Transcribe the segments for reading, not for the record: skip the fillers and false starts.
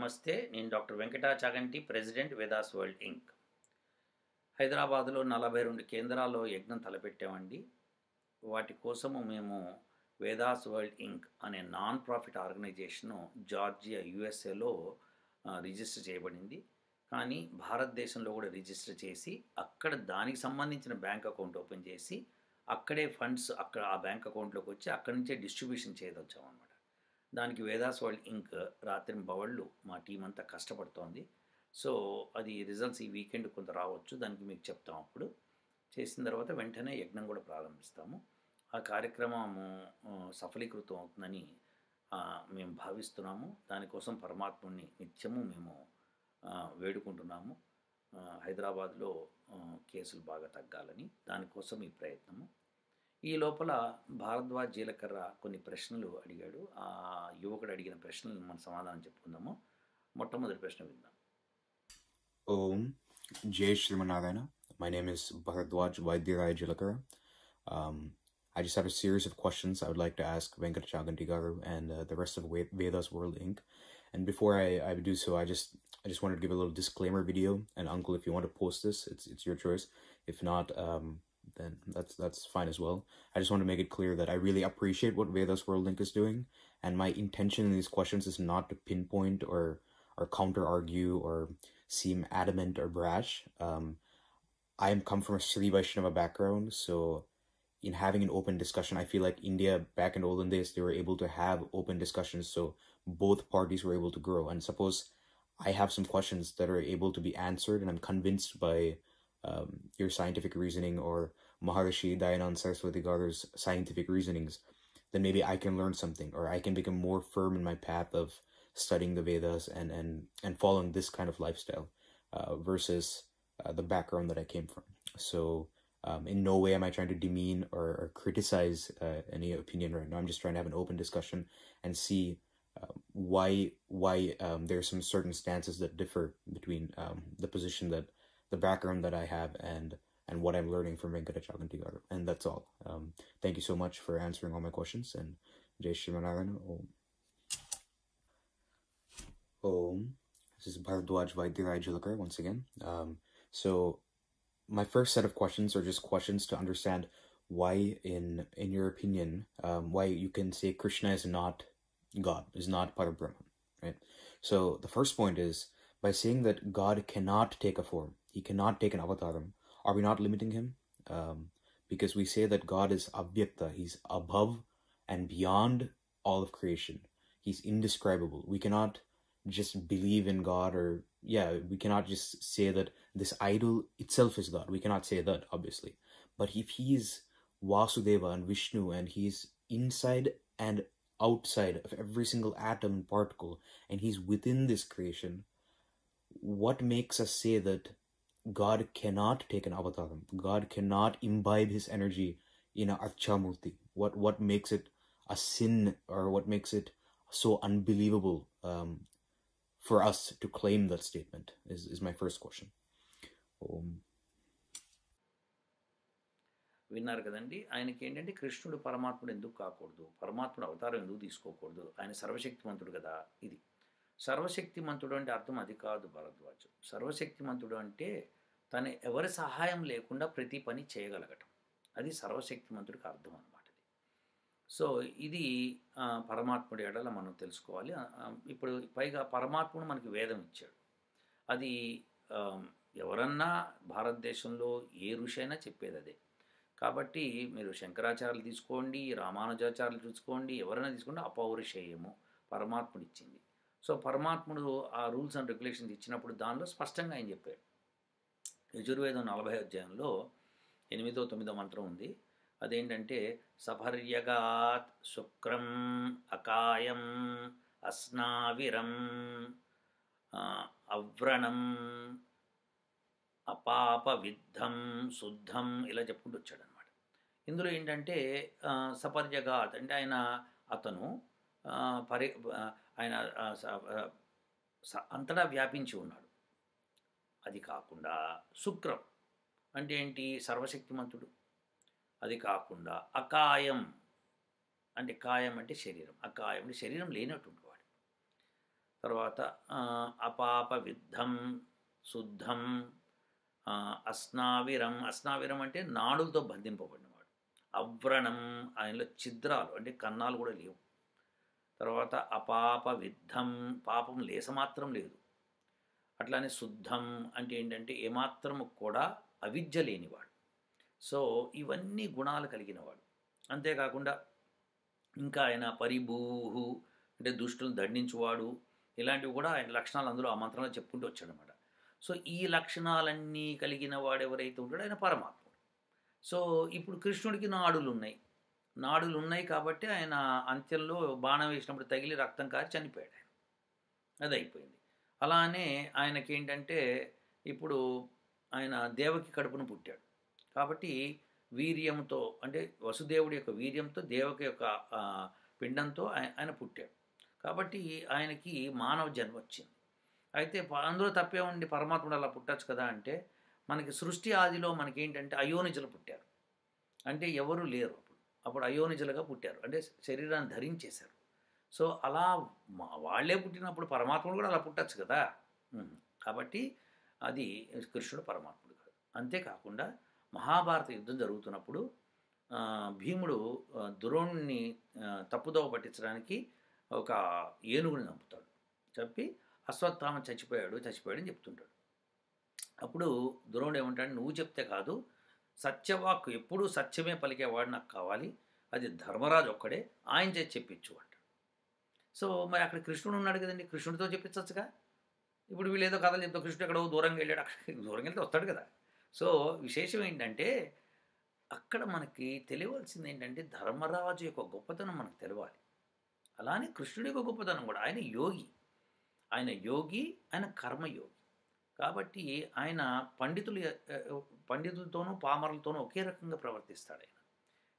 నమస్తే. నేను doctor Venkatachaganti, president Vedas world inc. హైదరాబాద్లో 42 కేంద్రాల్లో యజ్ఞం తలపెట్టామండి. వాటి కోసము మేము వేదాస్ వరల్డ్ ఇంక్ అనే నాన్ ప్రాఫిట్ ఆర్గనైజేషను జార్జియా యుఎస్ఏలో రిజిస్టర్ చేయబడింది. కానీ భారతదేశంలో కూడా రిజిస్టర్ చేసి అక్కడ దానికి సంబంధించిన బ్యాంక్ అకౌంట్ ఓపెన్ చేసి అక్కడే ఫండ్స్ అక్కడ ఆ బ్యాంక్ అకౌంట్లోకి వచ్చి అక్కడి నుంచే డిస్ట్రిబ్యూషన్ చేయదొచ్చామన్నమాట. దానికి వేదాస్ వరల్డ్ ఇంక్ రాత్రింబవళ్ళు మా టీం అంతా కష్టపడుతోంది. సో అది రిజల్ట్స్ ఈ వీకెండ్ కొంత రావచ్చు, దానికి మీకు చెప్తాం. అప్పుడు చేసిన తర్వాత వెంటనే యజ్ఞం కూడా ప్రారంభిస్తాము. ఆ కార్యక్రమము సఫలీకృతం అవుతుందని మేము భావిస్తున్నాము. దానికోసం పరమాత్ముడిని నిత్యము మేము వేడుకుంటున్నాము. హైదరాబాద్లో కేసులు బాగా తగ్గాలని, దానికోసం ఈ ప్రయత్నము. ఈ లోపల భారద్వాజ్ జీలకర్ర కొన్ని ప్రశ్నలు అడిగాడు. ఆ యువకుడు అడిగిన ప్రశ్నలు మనం సమాధానం చెప్పుకుందాము. మొట్టమొదటి ప్రశ్న విందాం. Om Jai Shrimanarayana. My name is Bharadwaj Jilakara. I just have a series of questions I would like to ask Venkatachaganti Garu and the rest of Vedas World Inc. And before I do so, I just wanted to give a little disclaimer video. And Uncle, if you want to post this, it's your choice. If not, then that's fine as well. I just want to make it clear that I really appreciate what Vedas World Link is doing, and my intention in these questions is not to pinpoint or counter argue or seem adamant or brash. I come from a Sri Vaishnava background, so in having an open discussion, I feel like India back in olden days, they were able to have open discussions, so both parties were able to grow. And suppose I have some questions that are able to be answered, and I'm convinced by your scientific reasoning or Maharishi Dayanand Saraswati Garu's scientific reasonings, then maybe I can learn something, or I can become more firm in my path of studying the Vedas and following this kind of lifestyle versus the background that I came from. So in no way am I trying to demean or criticize any opinion right now. I'm just trying to have an open discussion and see why there are some certain stances that differ between the position that the background that I have and what I'm learning from Venkatachaganti Garu. And that's all. Thank you so much for answering all my questions. And Jai Shrimanarayana. Om. This is Bharadwaj Jilakara once again. So my first set of questions are just questions to understand why, in your opinion, why you can say Krishna is not God, is not Parabrahman, right? So the first point is, by saying that God cannot take a form, he cannot take an avataram, are we not limiting him? Because we say that God is avyakta, he's above and beyond all of creation. He's indescribable. We cannot just believe in God, or we cannot just say that this idol itself is God. We cannot say that, obviously. But if he is Vasudeva and Vishnu, and he's inside and outside of every single atom and particle, and he's within this creation, what makes us say that God cannot take an avataram? God cannot imbibe his energy in a archamurti? What makes it a sin, or what makes it so unbelievable for us to claim that statement is my first question. విన్నారు కదండి. ఆయనకి ఏంటంటే కృష్ణుడు పరమాత్ముడు ఎందుకు కాకూడదు, పరమాత్ముడు అవతారం ఎందుకు తీసుకోకూడదు, ఆయన సర్వశక్తిమంతుడు కదా. ఇది సర్వశక్తిమంతుడు అంటే అర్థం అది కాదు భరద్వాజు. సర్వశక్తిమంతుడు అంటే తను ఎవరి సహాయం లేకుండా ప్రతి పని చేయగలగటం, అది సర్వశక్తిమంతుడికి అర్థం అన్నమాట. సో ఇది పరమాత్ముడి ఎడల మనం తెలుసుకోవాలి. ఇప్పుడు పైగా పరమాత్ముడు మనకి వేదం ఇచ్చాడు. అది ఎవరన్నా భారతదేశంలో ఏ ఋషి అయినా చెప్పేది అదే. కాబట్టి మీరు శంకరాచార్యులు తీసుకోండి, రామానుజాచార్యులు చూసుకోండి, ఎవరైనా తీసుకోండి, అపౌరుషేయము పరమాత్ముడు ఇచ్చింది. సో పరమాత్ముడు ఆ రూల్స్ అండ్ రెగ్యులేషన్స్ ఇచ్చినప్పుడు దానిలో స్పష్టంగా ఆయన చెప్పాడు. యజుర్వేదం 40వ అధ్యాయంలో 8వ 9వ మంత్రం ఉంది. అదేంటంటే సపర్యగాత్ శుక్రం అకాయం అస్నావిరం అవ్రణం అపాపవిద్ధం శుద్ధం, ఇలా చెప్పుకుంటూ వచ్చాడనమాట. ఇందులో ఏంటంటే సపర్యగాత్ అంటే అతను ఆయన అంతటా వ్యాపించి ఉన్నాడు. అది కాకుండా శుక్రం అంటే ఏంటి, సర్వశక్తిమంతుడు. అది కాకుండా అకాయం అంటే, కాయం అంటే శరీరం, అకాయం అంటే శరీరం లేనటువంటి వాడు. తర్వాత అపాప విద్ధం, శుద్ధం, అస్నావిరం. అస్నావిరం అంటే నాడులతో బంధింపబడినవాడు. అవ్రణం, ఆయనలో ఛిద్రాలు అంటే కన్నాలు కూడా లేవు. తర్వాత అపాప విద్ధం, పాపం లేసమాత్రం లేదు. అట్లానే శుద్ధం అంటే ఏంటంటే ఏమాత్రము కూడా అవిద్య లేనివాడు. సో ఇవన్నీ గుణాలు కలిగినవాడు. అంతేకాకుండా ఇంకా ఆయన పరిభూహు అంటే దుష్టులను దండించువాడు. ఇలాంటివి కూడా ఆయన లక్షణాలు అందులో ఆ మంత్రంలో చెప్పుకుంటూ వచ్చాడనమాట. సో ఈ లక్షణాలన్నీ కలిగిన వాడు ఎవరైతే ఉంటాడో ఆయన పరమాత్ముడు. సో ఇప్పుడు కృష్ణుడికి నాడులు ఉన్నాయి కాబట్టి ఆయన అంత్యంలో బాణం వేసినప్పుడు తగిలి రక్తం కారి చనిపోయాడు ఆయన. అది అయిపోయింది. అలానే ఆయనకేంటంటే ఇప్పుడు ఆయన దేవకి కడుపున పుట్టాడు కాబట్టి వీర్యంతో అంటే వసుదేవుడి యొక్క వీర్యంతో దేవకి యొక్క పిండంతో ఆయన పుట్టాడు కాబట్టి ఆయనకి మానవ జన్మ వచ్చింది. అయితే అందులో తప్పే ఉండి పరమాత్ముడు అలా పుట్టచ్చు కదా అంటే మనకి సృష్టి ఆదిలో మనకేంటంటే అయోనిజలు పుట్టారు. అంటే ఎవరు లేరు అప్పుడు అయోనిజలుగా పుట్టారు అంటే శరీరాన్ని ధరించేశారు. సో అలా వాళ్ళే పుట్టినప్పుడు పరమాత్ముడు కూడా అలా పుట్టచ్చు కదా. కాబట్టి అది కృష్ణుడు పరమాత్ముడు కాదు. అంతేకాకుండా మహాభారత యుద్ధం జరుగుతున్నప్పుడు భీముడు ద్రోణుని తప్పుదోవ పట్టించడానికి ఒక ఏనుగుని చంపుతాడు. చెప్పి అశ్వత్థామ చచ్చిపోయాడని చెప్తుంటాడు. అప్పుడు ద్రోణుడు ఏమంటాడు, నువ్వు చెప్తే కాదు, సత్యవాక్కు ఎప్పుడూ సత్యమే పలికేవాడు నాకు కావాలి, అది ధర్మరాజు ఒక్కడే, ఆయన చేసి చెప్పించు అంటాడు. సో మరి అక్కడ కృష్ణుడు ఉన్నాడు కదండి, కృష్ణుడితో చెప్పించచ్చుగా. ఇప్పుడు వీళ్ళు ఏదో కథలు చెప్తాం, కృష్ణుడు ఎక్కడో దూరంగా వెళ్ళాడు, అక్కడ దూరంగా వెళ్తే వస్తాడు కదా. సో విశేషం ఏంటంటే అక్కడ మనకి తెలియవలసింది ఏంటంటే ధర్మరాజు యొక్క గొప్పతనం మనకు తెలవాలి. అలానే కృష్ణుడి యొక్క గొప్పతనం కూడా. ఆయన యోగి, ఆయన కర్మయోగి. కాబట్టి ఆయన పండితులతోనూ పామరులతోనూ ఒకే రకంగా ప్రవర్తిస్తాడు. ఆయన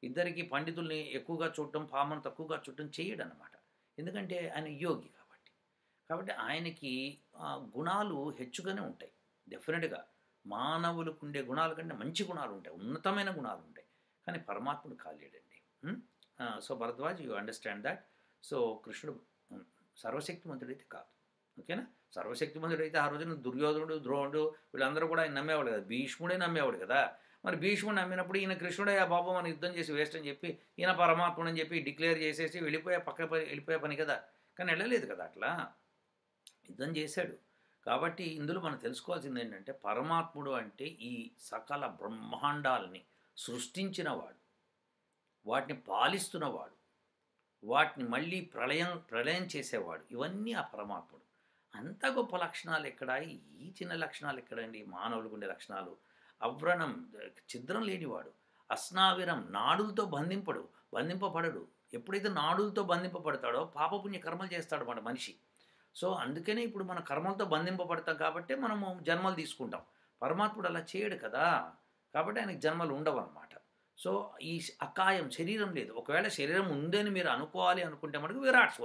ఇద్దరికి పండితుల్ని ఎక్కువగా చూడటం, పామను తక్కువగా చూడటం చేయడు అన్నమాట. ఎందుకంటే ఆయన యోగి కాబట్టి ఆయనకి గుణాలు హెచ్చుగానే ఉంటాయి. డెఫినెట్గా మానవులకు ఉండే గుణాల కంటే మంచి గుణాలు ఉంటాయి, ఉన్నతమైన గుణాలు ఉంటాయి. కానీ పరమాత్ముడు కాలేడండి. So Bharadwaj, you understand that. So కృష్ణుడు సర్వశక్తిమంతుడైతే కాదు. ఓకేనా? సర్వశక్తిమంతుడైతే ఆ రోజున దుర్యోధనుడు, ద్రోణుడు వీళ్ళందరూ కూడా ఆయన నమ్మేవాడు కదా. భీష్ముడే నమ్మేవాడు కదా. మరి భీష్ముడు నమ్మినప్పుడు ఈయన కృష్ణుడే ఆ బాబు మన యుద్ధం చేసి వేస్ట్ అని చెప్పి ఈయన పరమాత్ముడు అని చెప్పి డిక్లేర్ చేసేసి వెళ్ళిపోయే పని కదా. కానీ వెళ్ళలేదు కదా, అట్లా యుద్ధం చేశాడు. కాబట్టి ఇందులో మనం తెలుసుకోవాల్సింది ఏంటంటే పరమాత్ముడు అంటే ఈ సకల బ్రహ్మాండాలని సృష్టించినవాడు, వాటిని పాలిస్తున్నవాడు, వాటిని మళ్ళీ ప్రళయం చేసేవాడు. ఇవన్నీ ఆ పరమాత్ముడు. అంత గొప్ప లక్షణాలు ఎక్కడ, ఈ చిన్న లక్షణాలు ఎక్కడండి? మానవులకు ఉండే లక్షణాలు. అవ్రణం, ఛిద్రం లేనివాడు. అస్నావిరం, నాడులతో బంధింపబడడు. ఎప్పుడైతే నాడులతో బంధింపబడతాడో పాపపుణ్య కర్మలు చేస్తాడు మన మనిషి. సో అందుకనే ఇప్పుడు మన కర్మలతో బంధింపబడతాం కాబట్టి మనము జన్మలు తీసుకుంటాం. పరమాత్ముడు అలా చేయడు కదా, కాబట్టి ఆయనకు జన్మలు ఉండవు అన్నమాట. సో ఈ అకాయం, శరీరం లేదు. ఒకవేళ శరీరం ఉందని మీరు అనుకోవాలి అనుకుంటే మనకు విరాట్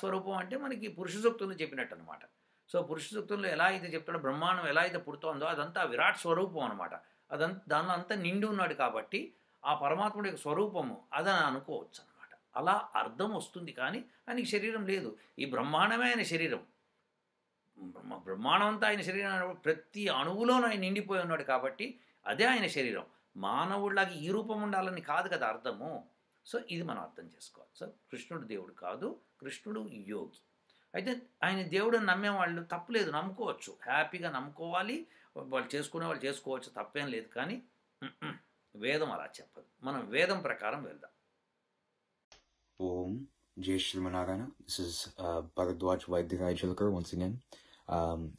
స్వరూపం అంటే మనకి పురుష సూక్తంలో చెప్పినట్టు అనమాట. సో పురుష సూక్తంలో ఎలా అయితే చెప్తాడో, బ్రహ్మాండం ఎలా అయితే పుడుతోందో అదంతా విరాట్ స్వరూపం అనమాట. దానిలో అంతా నిండి ఉన్నాడు కాబట్టి ఆ పరమాత్ముడి యొక్క స్వరూపము అదని అనుకోవచ్చు అనమాట. అలా అర్థం వస్తుంది. కానీ ఆయనకి శరీరం లేదు. ఈ బ్రహ్మాండమే ఆయన శరీరం. బ్రహ్మాండం అంతా ఆయన శరీరం, ప్రతి అణువులోనూ ఆయన నిండిపోయి ఉన్నాడు కాబట్టి అదే ఆయన శరీరం. మానవుడిలాగా ఈ రూపం ఉండాలని కాదు కదా అర్థము. సో ఇది మనం అర్థం చేసుకోవాలి. సో కృష్ణుడు దేవుడు కాదు, కృష్ణుడు యోగి. అయితే ఆయన దేవుడిని నమ్మేవాళ్ళు తప్పులేదు, నమ్ముకోవచ్చు, హ్యాపీగా నమ్ముకోవాలి. వాళ్ళు చేసుకోవచ్చు, తప్పేం లేదు. కానీ వేదం అలా చెప్పదు. మనం వేదం ప్రకారం వెళ్దాం. Om Jai Shri Narayana. This is Bharadwaj Vaidyanathan once again.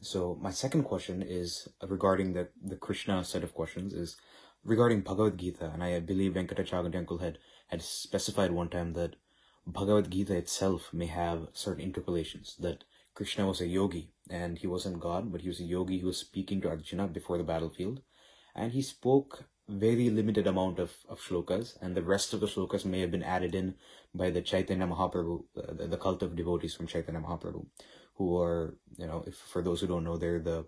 So my second question is regarding the Krishna set of questions is regarding Bhagavad Gita, and I believe Venkatachaganti uncle had specified one time that Bhagavad Gita itself may have certain interpolations, that Krishna was a yogi and he wasn't God, but he was a yogi who was speaking to Arjuna before the battlefield, and he spoke very limited amount of shlokas, and the rest of the shlokas may have been added in by the Chaitanya Mahaprabhu, the cult of devotees from Chaitanya Mahaprabhu, who are, for those who don't know, they're the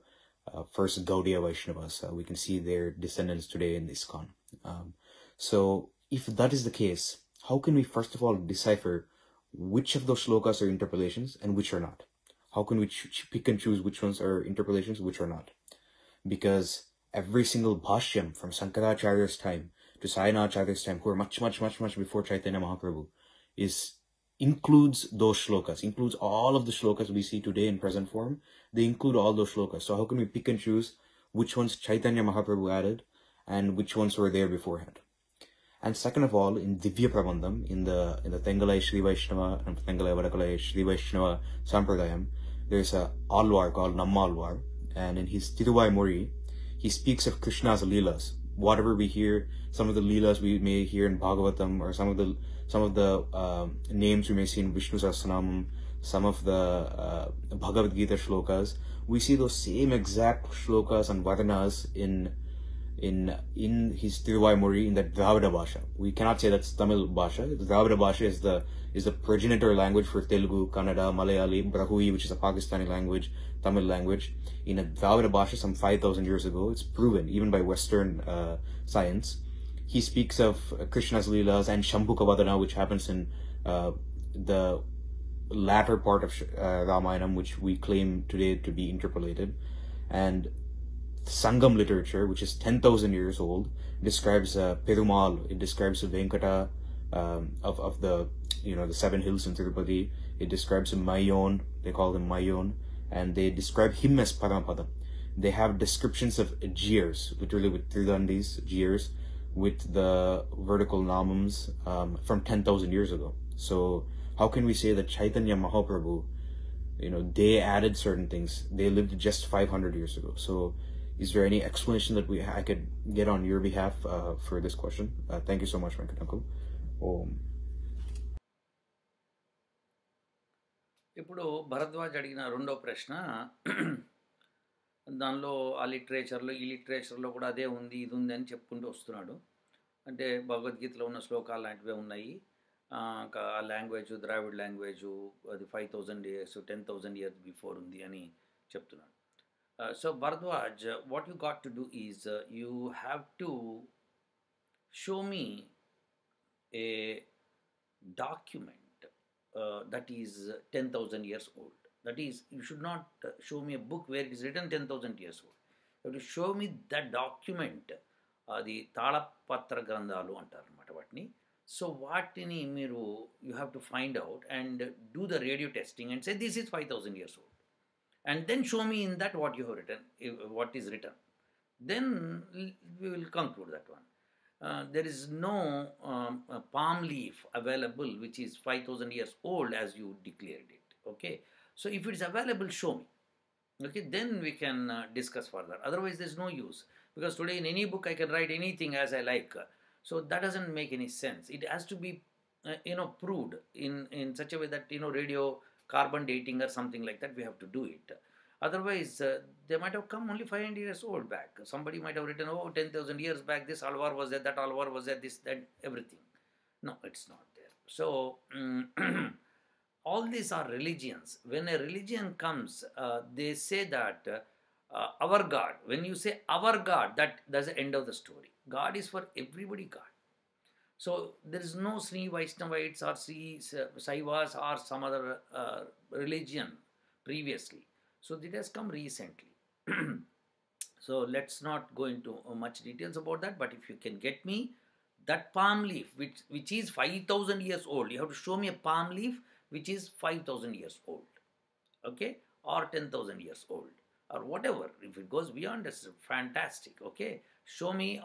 first Gaudiya Vaishnavas. We can see their descendants today in ISKCON. So if that is the case, how can we first of all decipher which of those shlokas are interpolations and which are not? how can we pick and choose which ones are interpolations, which are not? Because every single bhashyam from Sankaracharya's time to Sayanacharya's time, who are much before Chaitanya Mahaprabhu, includes those shlokas, includes all of the shlokas we see today in present form. They include all those shlokas. So how can we pick and choose which ones Chaitanya Mahaprabhu added and which ones were there beforehand? And second of all, in Divya Prabandham, in the Tengalai Shri Vaishnava and Tengalai Vadakalai Shri Vaishnava Sampradayam, there's a Alvar called Nammalvar, and in his Tiruvai he speaks of Krishna's Leelas. Whatever we hear, some of the Leelas we may hear in Bhagavatam, or some of the names we may see in Vishnu Sahasranamam, some of the Bhagavad Gita shlokas, we see those same exact shlokas and varnas in his Tiruvai in the Dravida Bhasha. We cannot say that's Tamil Bhasha. The Dravida Bhasha is the progenitor language for Telugu, Kannada, Malayali, Brahui, which is a Pakistani language, Tamil language. In a Dravida Bhasha some 5,000 years ago, it's proven, even by Western science. He speaks of Krishna's Leelas and Shambhuka Vadana, which happens in the latter part of Ramayanam, which we claim today to be interpolated. And Sangam literature, which is 10,000 years old, describes Perumal, it describes Venkata of the seven hills in Tirupati. It describes Mayon, they call him Mayon, and they describe him as Paramapadam. They have descriptions of jeers, literally with Tridandis, jeers, with the vertical namams from 10,000 years ago. So how can we say that Chaitanya Mahaprabhu, they added certain things? They lived just 500 years ago. So is there any explanation that I could get on your behalf for this question? Thank you so much, Venkat Uncle. ఇప్పుడు భరద్వాజ్ అడిగిన రెండో ప్రశ్న, దానిలో ఆ లిటరేచర్లో ఈ లిటరేచర్లో కూడా అదే ఉంది, ఇది ఉంది అని చెప్పుకుంటూ వస్తున్నాడు. అంటే భగవద్గీతలో ఉన్న శ్లోకాలు లాంటివే ఉన్నాయి, ఆ లాంగ్వేజ్ ద్రావిడ్ లాంగ్వేజు అది 5,000 years 10,000 years బిఫోర్ ఉంది అని చెప్తున్నాడు. So Bharadwaj, what you got to do is you have to show me a document that is 10,000 years old. That is, you should not show me a book where it is written 10,000 years old. You have to show me that document. అది తాళపత్ర గ్రంథాలు అంటారు అన్నమాట వాటిని. So వాటిని మీరు you have to find out and do the radio testing and say this is 5,000 years old. And then show me in that what you have written, what is written. Then we will conclude that one. There is no palm leaf available which is 5,000 years old as you declared it. Okay, so if it is available, show me. Okay, then we can discuss further. Otherwise there is no use, because today in any book I can write anything as I like. So that doesn't make any sense. It has to be proved in such a way that radio carbon dating or something like that, we have to do it. Otherwise they might have come only 500 years old back. Somebody might have written, 10,000 years back this Alvar was there, that Alvar was there, this, that, everything. No, it's not there. So all these are religions. When a religion comes, they say that our God, when you say our God, that's the end of the story. God is for everybody God. So there is no Sri Vaishnavites or Sri Saivas or some other religion previously. So it has come recently. So let's not go into much details about that, but if you can get me that palm leaf which is 5,000 years old, you have to show me a palm leaf which is 5,000 years old, okay, or 10,000 years old, or whatever. If it goes beyond, that's fantastic. Okay, show me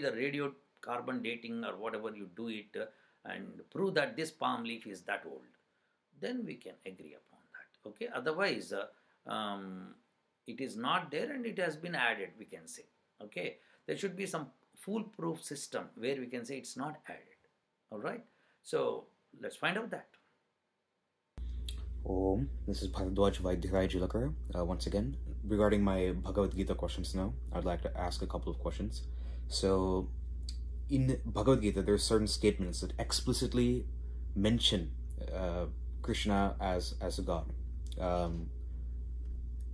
the radio carbon dating or whatever you do it, and prove that this palm leaf is that old. Then we can agree upon that. Okay, otherwise it is not there and it has been added, we can say. Okay, there should be some foolproof system where we can say it's not added. All right, so let's find out that. This is Bharadwaj Vaidhiraj Jilakara. Once again, regarding my Bhagavad Gita questions now, I'd like to ask a couple of questions. So in Bhagavad Gita, there are certain statements that explicitly mention Krishna as a god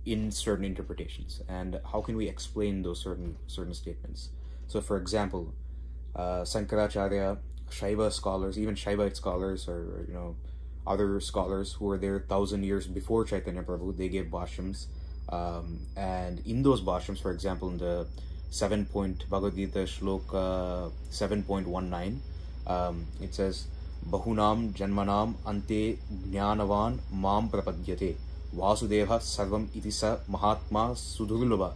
in certain interpretations. And how can we explain those certain statements? So for example, Sankaracharya, Shaiva scholars, even Shaivite scholars, or other scholars who were there 1,000 years before Chaitanya Prabhu. They gave bhashyams, and in those bhashyams, for example, in the 7-point Bhagavad Gita shloka 7.19, it says, Bahunam Janmanam Ante Jnanavan Mam Prapadyate Vasudeva Sarvam Itisa Mahatma Sudurlabha.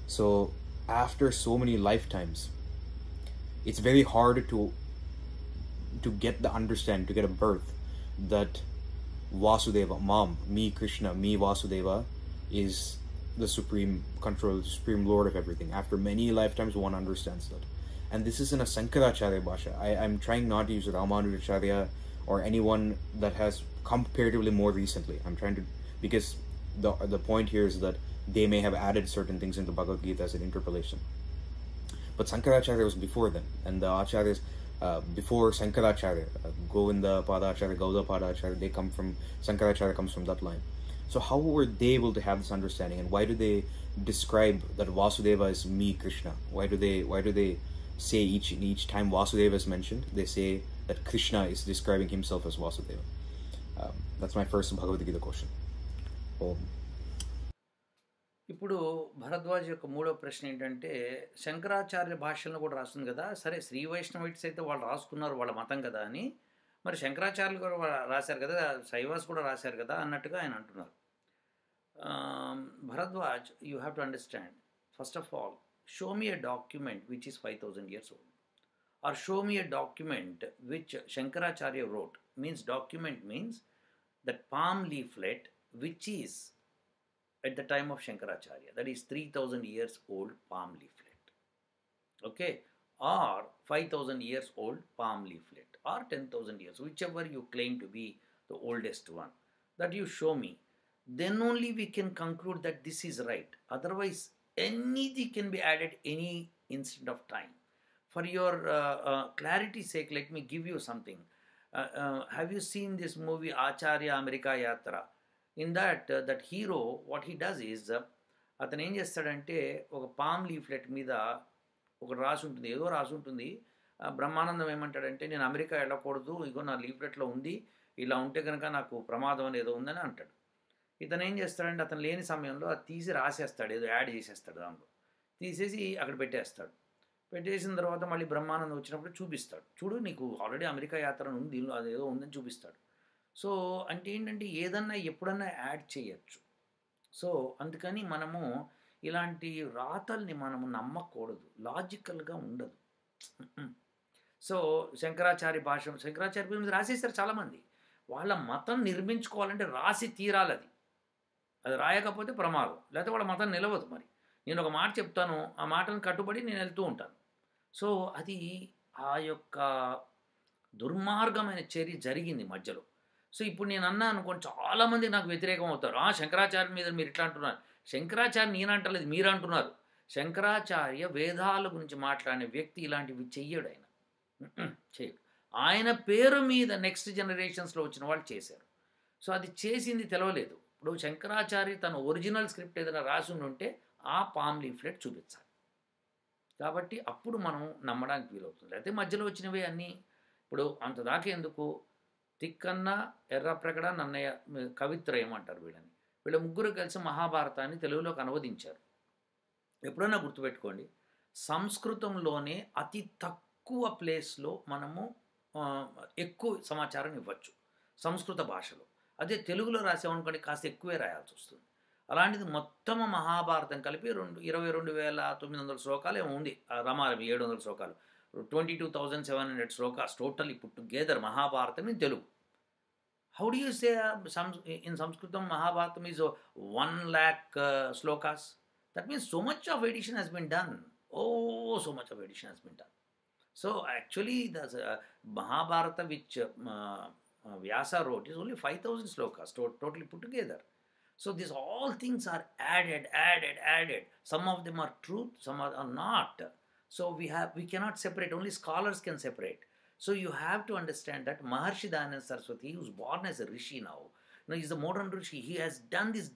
So after so many lifetimes, it's very hard to get the understanding, to get a birth that Vasudeva, Mam, me Krishna, me Vasudeva, is the supreme controller, the supreme lord of everything. After many lifetimes, one understands that. And this is in a Sankaracharya Bhasha. I'm trying not to use Ramanujacharya or anyone that has comparatively more recently. I'm trying to, because the point here is that they may have added certain things into Bhagavad Gita as an interpolation. But Sankaracharya was before them, and the Acharyas before Sankaracharya, Govinda Padacharya, Gauda Padacharya, they come from, Sankaracharya comes from that line. So how were they able to have this understanding, and why do they describe that Vasudeva is me Krishna? Why do they say each time Vasudeva is mentioned, they say that Krishna is describing himself as Vasudeva? That's my first Bhagavad Gita question. ఇప్పుడు భరద్వాజ్ యొక్క మూడో ప్రశ్న ఏంటంటే, శంకరాచార్య భాషలను కూడా రాస్తుంది కదా, సరే శ్రీ వైష్ణవిట్స్ అయితే వాళ్ళు రాసుకున్నారు, వాళ్ళ మతం కదా అని, మరి శంకరాచార్యులు కూడా రాశారు కదా, శైవాస్ కూడా రాశారు కదా అన్నట్టుగా ఆయన అంటున్నారు. Bharadwaj, you have to understand, first of all, show me a document which is 5,000 years old, or show me a document which Shankaracharya wrote. Means document means that palm leaflet which is at the time of Shankaracharya, that is 3,000 years old palm leaflet, okay, or 5,000 years old palm leaflet, or 10,000 years, whichever you claim to be the oldest one, that you show me, then only we can conclude that this is right. Otherwise anything can be added any instant of time. For your clarity's sake, let me give you something. Have you seen this movie Acharya America Yatra? In that hero, what he does is, అతను ఏం చేస్తాడంటే, ఒక palm leaflet మీద ఒక రాసి ఉంటుంది, ఏదో రాసి ఉంటుంది. బ్రహ్మానందం ఏమంటాడంటే, నేను అమెరికా వెళ్ళకూడదు, ఇగో నా లీఫ్లెట్లో ఉంది, ఇలా ఉంటే కనుక నాకు ప్రమాదం అని ఏదో ఉందని అంటాడు. ఇతను ఏం చేస్తాడంటే, అతను లేని సమయంలో అది తీసి రాసేస్తాడు, ఏదో యాడ్ చేసేస్తాడు, దాంట్లో తీసేసి అక్కడ పెట్టేస్తాడు. పెట్టేసిన తర్వాత మళ్ళీ బ్రహ్మానందం వచ్చినప్పుడు చూపిస్తాడు, చూడు నీకు ఆల్రెడీ అమెరికా యాత్ర ఉంది, అదేదో ఉందని చూపిస్తాడు. సో అంటే ఏంటంటే, ఏదన్నా ఎప్పుడన్నా యాడ్ చేయొచ్చు. సో అందుకని మనము ఇలాంటి రాతల్ని మనము నమ్మకూడదు, లాజికల్గా ఉండదు. సో శంకరాచార్య మీద రాసేస్తారు చాలామంది. వాళ్ళ మతం నిర్మించుకోవాలంటే రాసి తీరాలి, అది రాయకపోతే ప్రమాదం, లేకపోతే వాళ్ళ మతం నిలవదు. మరి నేను ఒక మాట చెప్తాను, ఆ మాటను కట్టుబడి నేను వెళ్తూ ఉంటాను. సో అది ఆ యొక్క దుర్మార్గమైన చర్య జరిగింది మధ్యలో. సో ఇప్పుడు నేను అన్నా అనుకోండి, చాలామంది నాకు వ్యతిరేకం అవుతారు, శంకరాచార్య మీద మీరు ఇట్లా అంటున్నారు. శంకరాచార్య నేను అంటలేదు, మీరు అంటున్నారు. శంకరాచార్య వేదాల గురించి మాట్లాడిన వ్యక్తి ఇలాంటివి చెయ్యడు, ఆయన చేయడు. ఆయన పేరు మీద నెక్స్ట్ జనరేషన్స్లో వచ్చిన వాళ్ళు చేశారు. సో అది చేసింది తెలవలేదు. ఇప్పుడు శంకరాచార్య తన ఒరిజినల్ స్క్రిప్ట్ ఏదైనా రాసి ఉంటే ఆ పామ్ లీఫ్లెట్ చూపించాలి, కాబట్టి అప్పుడు మనం నమ్మడానికి వీలవుతుంది. అయితే మధ్యలో వచ్చినవి అన్నీ ఇప్పుడు అంతదాకా ఎందుకు, తిక్కన్న, ఎర్రప్రగడ, నన్నయ్య, కవిత్రయం అంటారు వీళ్ళని. వీళ్ళ ముగ్గురు కలిసి మహాభారతాన్ని తెలుగులోకి అనువదించారు. ఎప్పుడైనా గుర్తుపెట్టుకోండి, సంస్కృతంలోనే అతి తక్కువ ప్లేస్లో మనము ఎక్కువ సమాచారం ఇవ్వచ్చు సంస్కృత భాషలో. అదే తెలుగులో రాసామనుకోండి, కాస్త ఎక్కువే రాయాల్సి వస్తుంది. అలాంటిది మొత్తము మహాభారతం కలిపి 22,900 శ్లోకాలు ఏమో ఉంది, రమారమి 700 శ్లోకాలు, 22,700 shlokas totally put together Mahabharatam in Telugu. How do you say in Sanskritam Mahabharatam is 1 lakh slokas? That means so much of edition has been done. Oh, so much of edition has been done. So actually the Mahabharata which Vyasa wrote is only 5,000 slokas totally put together. So these all things are added. Some of them are truth, some are not. So we cannot separate, only scholars can separate. So you have to understand that Maharshi Dayananda Saraswati, who was born as a rishi now, he's a modern rishi. He has done this,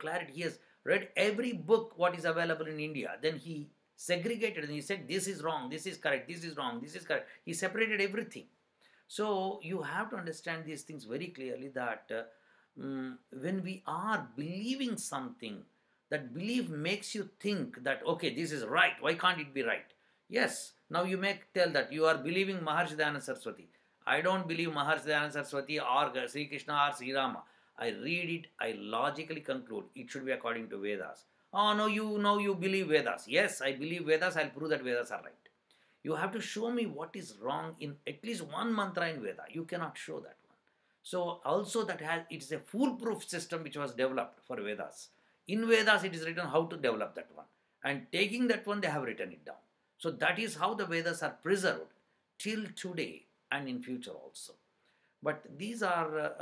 clarity. He has read every book what is available in India. Then he segregated and he said, this is wrong, this is correct, this is wrong, this is correct. He separated everything. So you have to understand these things very clearly, that when we are believing something, that belief makes you think that, okay, this is right, why can't it be right? Yes, now you may tell that you are believing Maharshi Dayananda Saraswati. I don't believe Maharshi Dayananda Saraswati or Sri Krishna or Sri Rama. I read it, I logically conclude it should be according to Vedas. Oh no, you believe Vedas. Yes, I believe Vedas, I'll prove that Vedas are right. You have to show me what is wrong in at least one mantra in Veda. You cannot show that one. So also that it is a foolproof system which was developed for Vedas. In Vedas it is written how to develop that one. And taking that one, they have written it down. So that is how the Vedas are preserved till today and in future also. But these are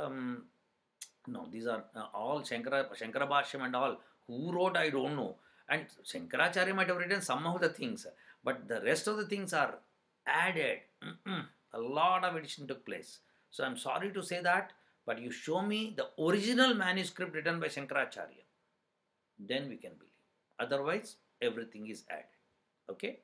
no, these are all Shankara Bhashyam and all. Who wrote, I don't know. And Shankaracharya might have written some of the things, but the rest of the things are added. A lot of addition took place. So I'm sorry to say that, but you show me the original manuscript written by Shankaracharya, then we can believe. Otherwise, everything is added. Okay?